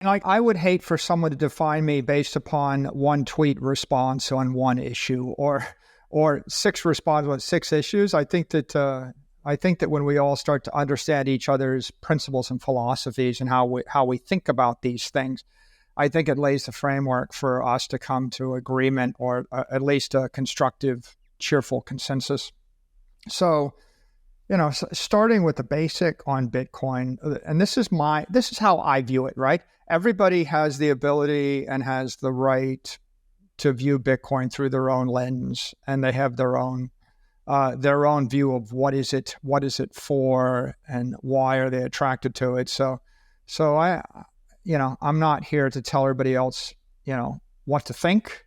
Like, I would hate for someone to define me based upon one tweet response on one issue, or six responses on six issues. I think that when we all start to understand each other's principles and philosophies and how we think about these things, I think it lays the framework for us to come to agreement, or at least a constructive, cheerful consensus. So, starting with the basic on Bitcoin, and this is how I view it, right? Everybody has the ability and has the right to view Bitcoin through their own lens, and they have their own view of what is it for, and why are they attracted to it. So I'm not here to tell everybody else, what to think.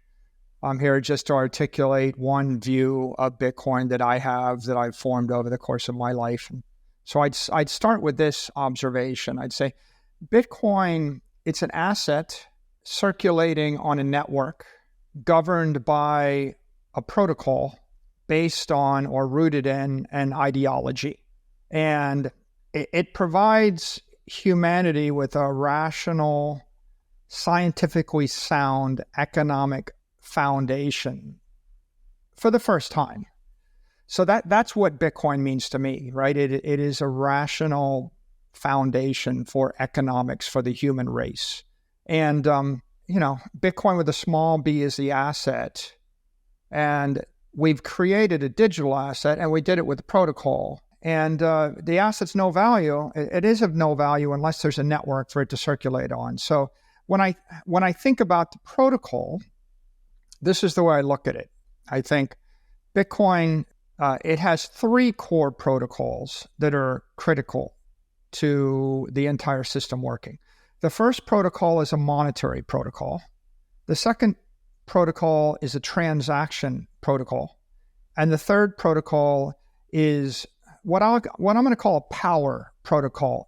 I'm here just to articulate one view of Bitcoin that I've formed over the course of my life. And so I'd start with this observation. I'd say Bitcoin, it's an asset circulating on a network governed by a protocol based on or rooted in an ideology. And it provides humanity with a rational, scientifically sound economic foundation for the first time. So that's what Bitcoin means to me, right? It is a rational foundation for economics for the human race. And, Bitcoin with a small b is the asset. And we've created a digital asset, and we did it with the protocol. And the asset's no value. It is of no value unless there's a network for it to circulate on. So when I think about the protocol, this is the way I look at it. I think Bitcoin, it has three core protocols that are critical to the entire system working. The first protocol is a monetary protocol. The second protocol is a transaction protocol. And the third protocol is what I'm going to call a power protocol.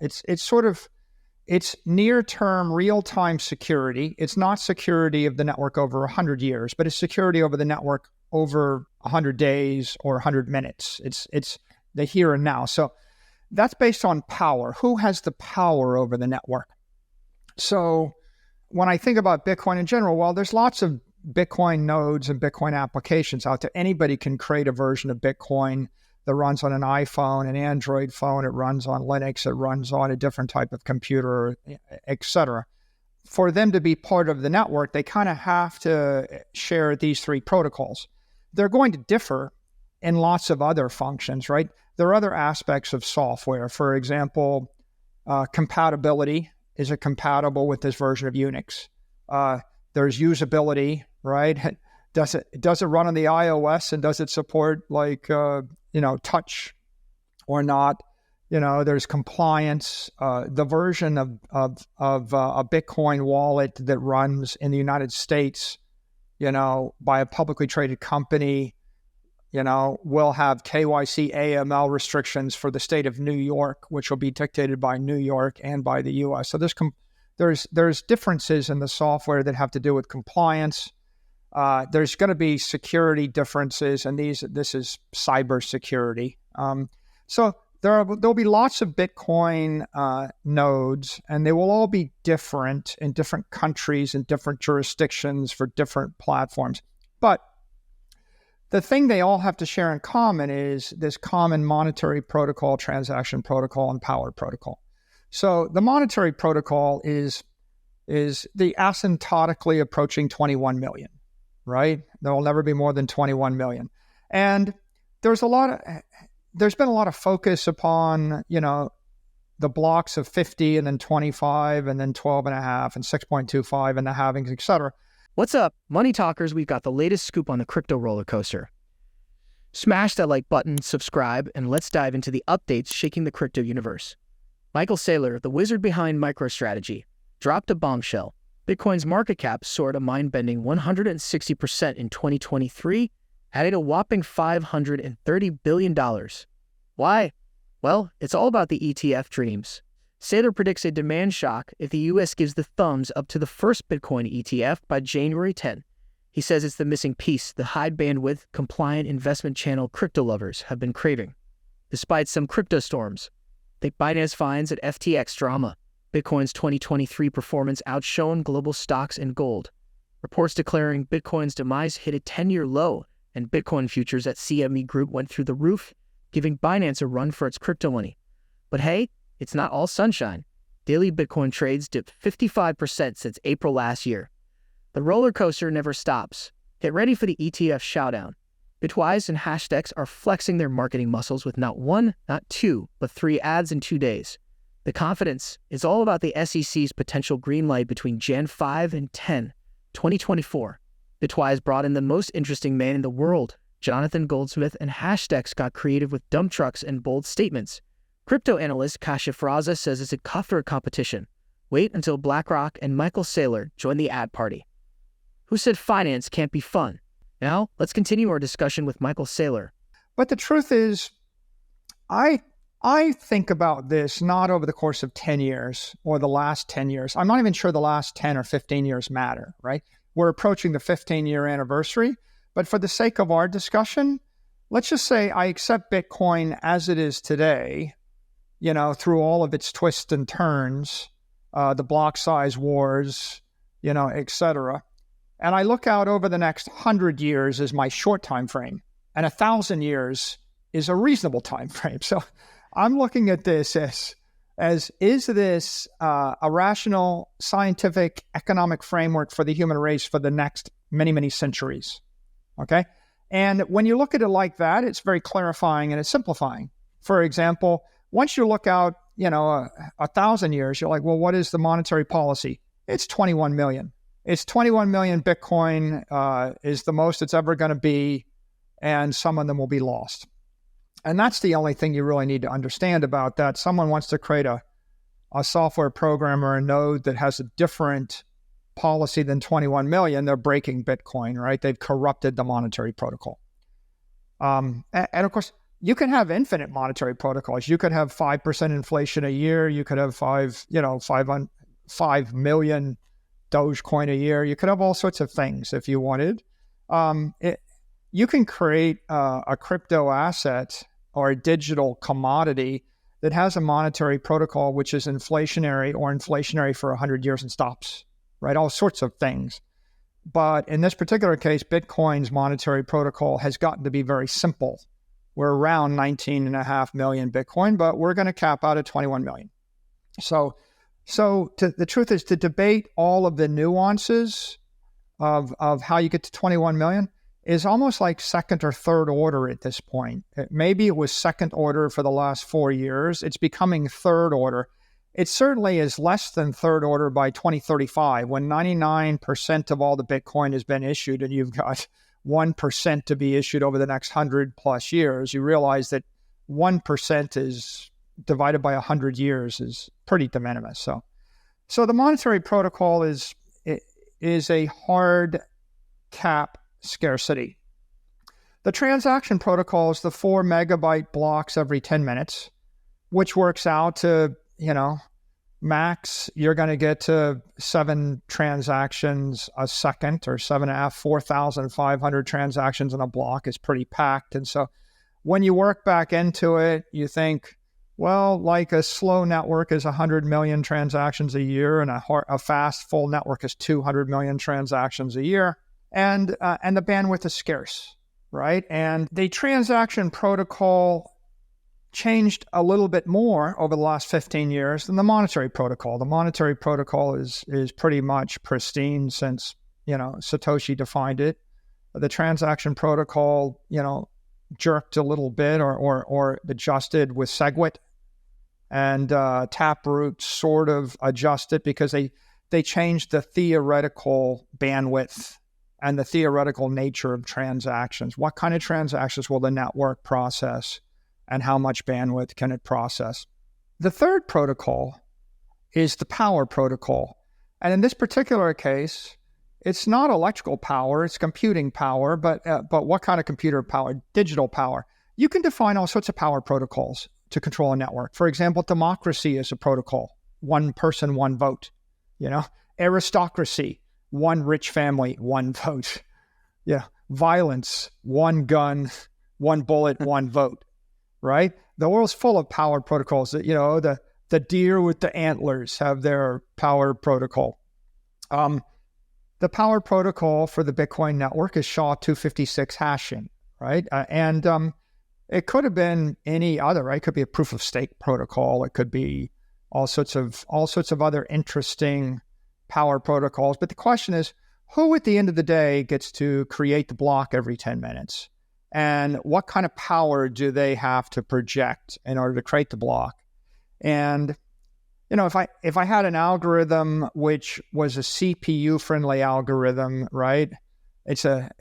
It's near-term, real-time security. It's not security of the network over 100 years, but it's security over the network over 100 days or 100 minutes. It's the here and now. So that's based on power. Who has the power over the network? So when I think about Bitcoin in general, well, there's lots of Bitcoin nodes and Bitcoin applications out there. Anybody can create a version of Bitcoin that runs on an iPhone, an Android phone, it runs on Linux, it runs on a different type of computer, etc. For them to be part of the network, they kind of have to share these three protocols. They're going to differ in lots of other functions, right? There are other aspects of software. For example, compatibility. Is it compatible with this version of Unix? There's usability, right? Does it run on the iOS, and does it support touch or not? There's compliance. The version of a Bitcoin wallet that runs in the United States, by a publicly traded company, will have KYC AML restrictions for the state of New York, which will be dictated by New York and by the US. So there's differences in the software that have to do with compliance. There's going to be security differences, and this is cybersecurity. So there'll be lots of Bitcoin nodes, and they will all be different in different countries and different jurisdictions for different platforms. But the thing they all have to share in common is this common monetary protocol, transaction protocol, and power protocol. So the monetary protocol is the asymptotically approaching 21 million, right? There will never be more than 21 million. And there's been a lot of focus upon, the blocks of 50 and then 25 and then 12 and a half and 6.25 and the halvings, et cetera. What's up, Money Talkers? We've got the latest scoop on the crypto roller coaster. Smash that like button, subscribe, and let's dive into the updates shaking the crypto universe. Michael Saylor, the wizard behind MicroStrategy, dropped a bombshell. Bitcoin's market cap soared a mind-bending 160% in 2023, adding a whopping $530 billion. Why? Well, it's all about the ETF dreams. Saylor predicts a demand shock if the US gives the thumbs up to the first Bitcoin ETF by January 10. He says it's the missing piece the high bandwidth, compliant investment channel crypto lovers have been craving. Despite some crypto storms, think Binance fines at FTX drama, Bitcoin's 2023 performance outshone global stocks and gold. Reports declaring Bitcoin's demise hit a 10-year low, and Bitcoin futures at CME Group went through the roof, giving Binance a run for its crypto money. But hey, it's not all sunshine. Daily Bitcoin trades dipped 55% since April last year. The roller coaster never stops. Get ready for the ETF showdown. Bitwise and Hashdex are flexing their marketing muscles with not one, not two, but 3 ads in 2 days. The confidence is all about the SEC's potential green light between Jan 5 and 10, 2024. Bitwise brought in the most interesting man in the world, Jonathan Goldsmith, and Hashdex got creative with dump trucks and bold statements. Crypto analyst Kasia Fraza says it's a cutthroat competition. Wait until BlackRock and Saylor join the ad party. Who said finance can't be fun? Now, let's continue our discussion with Saylor. But the truth is, I think about this not over the course of 10 years or the last 10 years. I'm not even sure the last 10 or 15 years matter, right? We're approaching the 15-year anniversary. But for the sake of our discussion, let's just say I accept Bitcoin as it is today, through all of its twists and turns, the block size wars, et cetera. And I look out over the next 100 years as my short time frame, and 1,000 years is a reasonable time frame. So I'm looking at this as is this a rational, scientific, economic framework for the human race for the next many, many centuries? Okay? And when you look at it like that, it's very clarifying and it's simplifying. For example, once you look out, 1,000 years, you're like, well, what is the monetary policy? It's 21 million. It's 21 million Bitcoin is the most it's ever going to be, and some of them will be lost. And that's the only thing you really need to understand about that. Someone wants to create a software program or a node that has a different policy than 21 million. They're breaking Bitcoin, right? They've corrupted the monetary protocol. And of course, you can have infinite monetary protocols. You could have 5% inflation a year. You could have 5 million Dogecoin a year. You could have all sorts of things if you wanted. You can create a crypto asset or a digital commodity that has a monetary protocol which is inflationary for 100 years and stops, right? All sorts of things. But in this particular case, Bitcoin's monetary protocol has gotten to be very simple. We're around 19.5 million Bitcoin, but we're going to cap out at 21 million. So the truth is, to debate all of the nuances of how you get to 21 million is almost like second or third order at this point. Maybe it was second order for the last 4 years. It's becoming third order. It certainly is less than third order by 2035, when 99% of all the Bitcoin has been issued and you've got 1% to be issued over the next 100 plus years. You realize that 1% is divided by 100 years is pretty de minimis. So the monetary protocol is a hard cap scarcity. The transaction protocol is the 4 megabyte blocks every 10 minutes, which works out to, max, you're going to get to 7 transactions a second, or 4,500 transactions in a block is pretty packed. And so when you work back into it, you think, well, like a slow network is 100 million transactions a year, and a fast full network is 200 million transactions a year. And the bandwidth is scarce, right? And the transaction protocol changed a little bit more over the last 15 years than the monetary protocol. The monetary protocol is pretty much pristine since, Satoshi defined it. The transaction protocol, jerked a little bit or adjusted with SegWit, and Taproot sort of adjusted because they changed the theoretical bandwidth and the theoretical nature of transactions. What kind of transactions will the network process, and how much bandwidth can it process? The third protocol is the power protocol. And in this particular case, it's not electrical power, it's computing power, but what kind of computer power? Digital power. You can define all sorts of power protocols to control a network. For example, democracy is a protocol. 1 person, 1 vote. Aristocracy, 1 rich family, 1 vote. Violence, 1 gun, 1 bullet, 1 vote. Right? The world's full of power protocols. The the deer with the antlers have their power protocol. The power protocol for the Bitcoin network is SHA-256 hashing, right? And it could have been any other, right? It could be a proof of stake protocol. It could be all sorts of other interesting power protocols. But the question is, who at the end of the day gets to create the block every 10 minutes? And what kind of power do they have to project in order to create the block? And if I had an algorithm which was a CPU-friendly algorithm, right? It's a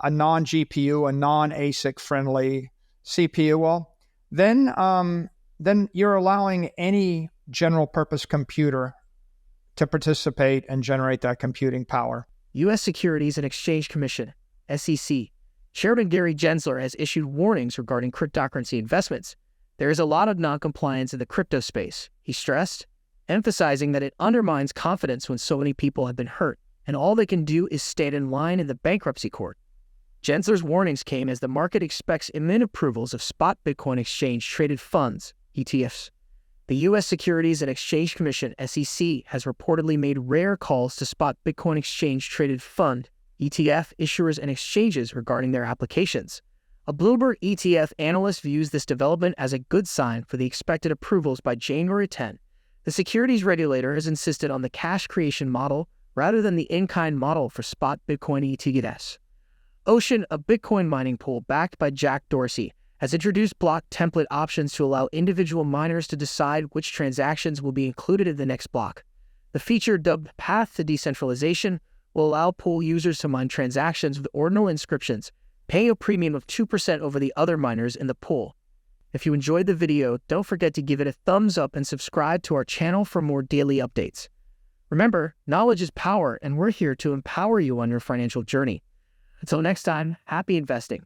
non-GPU, a non-ASIC-friendly CPU. Well, then you're allowing any general-purpose computer to participate and generate that computing power. U.S. Securities and Exchange Commission, SEC, Chairman Gary Gensler has issued warnings regarding cryptocurrency investments. There is a lot of non-compliance in the crypto space, he stressed, emphasizing that it undermines confidence when so many people have been hurt, and all they can do is stand in line in the bankruptcy court. Gensler's warnings came as the market expects imminent approvals of spot Bitcoin exchange-traded funds, ETFs. The U.S. Securities and Exchange Commission, SEC, has reportedly made rare calls to spot Bitcoin exchange-traded fund, ETF, issuers and exchanges regarding their applications. A Bloomberg ETF analyst views this development as a good sign for the expected approvals by January 10. The securities regulator has insisted on the cash creation model rather than the in-kind model for spot Bitcoin ETFs. Ocean, a Bitcoin mining pool backed by Jack Dorsey, has introduced block template options to allow individual miners to decide which transactions will be included in the next block. The feature, dubbed Path to Decentralization, will allow pool users to mine transactions with ordinal inscriptions, paying a premium of 2% over the other miners in the pool. If you enjoyed the video, don't forget to give it a thumbs up and subscribe to our channel for more daily updates. Remember, knowledge is power, and we're here to empower you on your financial journey. Until next time, happy investing.